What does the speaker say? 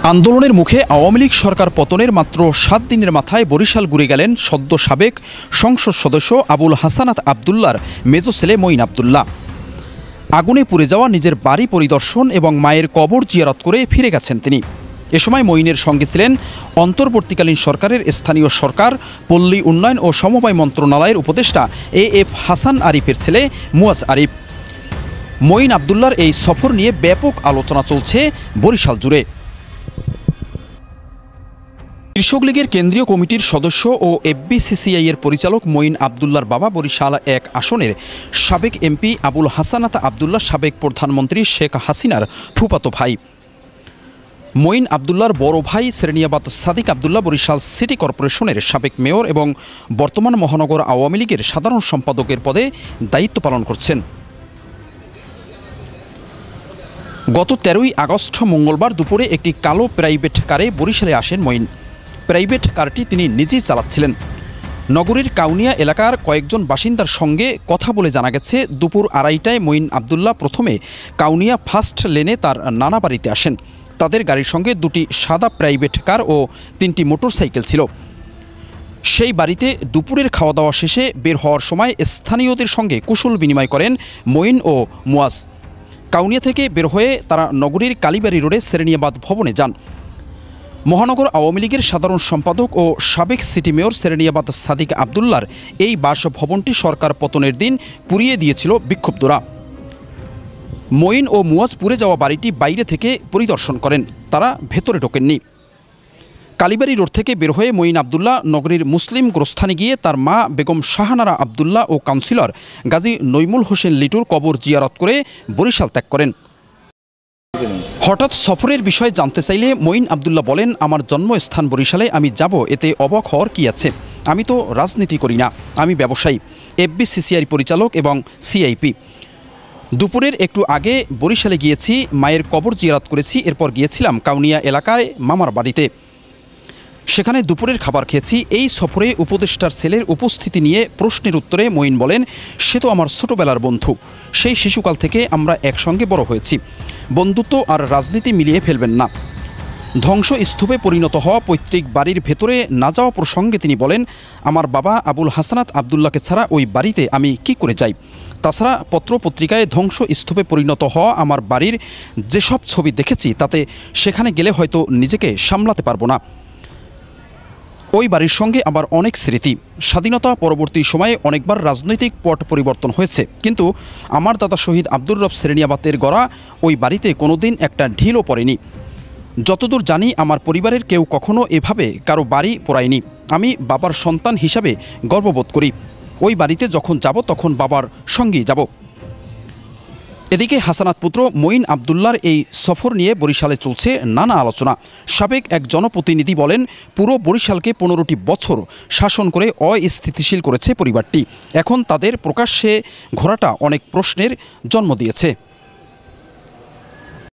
আন্দোলনের মুখে আওয়ামী লীগ সরকার পতনের মাত্র ৭ দিনের মাথায় বরিশাল ঘুরে গেলেন সদ্য সাবেক সংসদ সদস্য আবুল হাসানাত আবদুল্লার মেজো ছেলে মঈন আবদুল্লাহ। আগুনে পুড়ে যাওয়া নিজের বাড়ি পরিদর্শন এবং মায়ের কবর জিয়ারত করে ফিরে গেছেন তিনি। এ সময় মঈনের সঙ্গে ছিলেন অন্তর্বর্তীকালীন সরকারের স্থানীয় সরকার, পল্লী উন্নয়ন ও সমবায় মন্ত্রণালয়ের উপদেষ্টা এএফ হাসান আরিফের ছেলে মুয়াজ আরিফ। মঈন আবদুল্লার এই সফর নিয়ে ব্যাপক আলোচনা চলছে বরিশাল জুড়ে। কৃষক লীগের কেন্দ্রীয় কমিটির সদস্য ও এফবিসিসিআই এর পরিচালক মঈন আবদুল্লার বাবা বরিশাল ১ আসনের সাবেক এমপি আবুল হাসানাত আবদুল্লাহ সাবেক প্রধানমন্ত্রী শেখ হাসিনার ফুফাতো ভাই। মঈন আবদুল্লার বড় ভাই সেরেনিয়াবাদ সাদিক আবদুল্লাহ বরিশাল সিটি কর্পোরেশনের সাবেক মেয়র এবং বর্তমান মহানগর আওয়ামী লীগের সাধারণ সম্পাদকের পদে দায়িত্ব পালন করছেন। গত ১৩ই আগস্ট মঙ্গলবার দুপুরে একটি কালো প্রাইভেট কারে বরিশালে আসেন মঈন। প্রাইভেট কারটি তিনি নিজেই চালাচ্ছিলেন। নগরীর কাউনিয়া এলাকার কয়েকজন বাসিন্দার সঙ্গে কথা বলে জানা গেছে, দুপুর ২:৩০টায় মঈন আবদুল্লাহ প্রথমে কাউনিয়া ফার্স্ট লেনে তার নানা বাড়িতে আসেন। তাদের গাড়ির সঙ্গে দুটি সাদা প্রাইভেট কার ও ৩টি মোটরসাইকেল ছিল। সেই বাড়িতে দুপুরের খাওয়া দাওয়া শেষে বের হওয়ার সময় স্থানীয়দের সঙ্গে কুশল বিনিময় করেন মঈন ও মুয়াজ। কাউনিয়া থেকে বের হয়ে তারা নগরীর কালীবাড়ি রোডে সেরেনিয়াবাদ ভবনে যান। মহানগর আওয়ামী লীগের সাধারণ সম্পাদক ও সাবেক সিটি মেয়র সেরেনিয়াবাদ সাদিক আবদুল্লার এই বাসভবনটি সরকার পতনের দিন পুড়িয়ে দিয়েছিল বিক্ষুব্ধরা। মঈন ও মুয়াজ পুড়ে যাওয়া বাড়িটি বাইরে থেকে পরিদর্শন করেন, তারা ভেতরে ঢোকেননি। কালীবাড়ি রোড থেকে বের হয়ে মঈন আবদুল্লাহ নগরীর মুসলিম গোরস্থানে গিয়ে তার মা বেগম শাহানারা আবদুল্লাহ ও কাউন্সিলর গাজী নইমুল হোসেন লিটুর কবর জিয়ারত করে বরিশাল ত্যাগ করেন। হঠাৎ সফরের বিষয়ে জানতে চাইলে মঈন আবদুল্লাহ বলেন, আমার জন্মস্থান বরিশালে, আমি যাব, এতে অবাক হওয়ার কি আছে? আমি তো রাজনীতি করি না, আমি ব্যবসায়ী, এফবিসিসিআই পরিচালক এবং সিআইপি। দুপুরের একটু আগে বরিশালে গিয়েছি, মায়ের কবর জিয়ারত করেছি, এরপর গিয়েছিলাম কাউনিয়া এলাকায় মামার বাড়িতে, সেখানে দুপুরের খাবার খেয়েছি। এই সফরে উপদেষ্টার ছেলের উপস্থিতি নিয়ে প্রশ্নের উত্তরে মঈন বলেন, সে তো আমার ছোটবেলার বন্ধু, সেই শিশুকাল থেকে আমরা একসঙ্গে বড় হয়েছি, বন্ধুত্ব আর রাজনীতি মিলিয়ে ফেলবেন না। ধ্বংসস্তূপে পরিণত হওয়া পৈতৃক বাড়ির ভেতরে না যাওয়া প্রসঙ্গে তিনি বলেন, আমার বাবা আবুল হাসানাত আবদুল্লাহকে ছাড়া ওই বাড়িতে আমি কি করে যাই? তাছাড়া পত্রপত্রিকায় ধ্বংসস্তূপে পরিণত হওয়া আমার বাড়ির যেসব ছবি দেখেছি, তাতে সেখানে গেলে হয়তো নিজেকে সামলাতে পারবো না। ওই বাড়ির সঙ্গে আমার অনেক স্মৃতি। স্বাধীনতা পরবর্তী সময়ে অনেকবার রাজনৈতিক পট পরিবর্তন হয়েছে, কিন্তু আমার দাদা শহীদ আব্দুর রব সেরেনিয়াবাতের গড়া ওই বাড়িতে কোনোদিন একটা ঢিলও পড়েনি। যতদূর জানি আমার পরিবারের কেউ কখনো এভাবে কারো বাড়ি পোড়ায়নি। আমি বাবার সন্তান হিসাবে গর্ববোধ করি। ওই বাড়িতে যখন যাব তখন বাবার সঙ্গেই যাব। এদিকে হাসানাত পুত্র মঈন আবদুল্লার এই সফর নিয়ে বরিশালে চলছে নানা আলোচনা। সাবেক এক জনপ্রতিনিধি বলেন, পুরো বরিশালকে 15টি বছর শাসন করে অস্থিতিশীল করেছে পরিবারটি। এখন তাদের প্রকাশ্যে ঘোরাটা অনেক প্রশ্নের জন্ম দিয়েছে।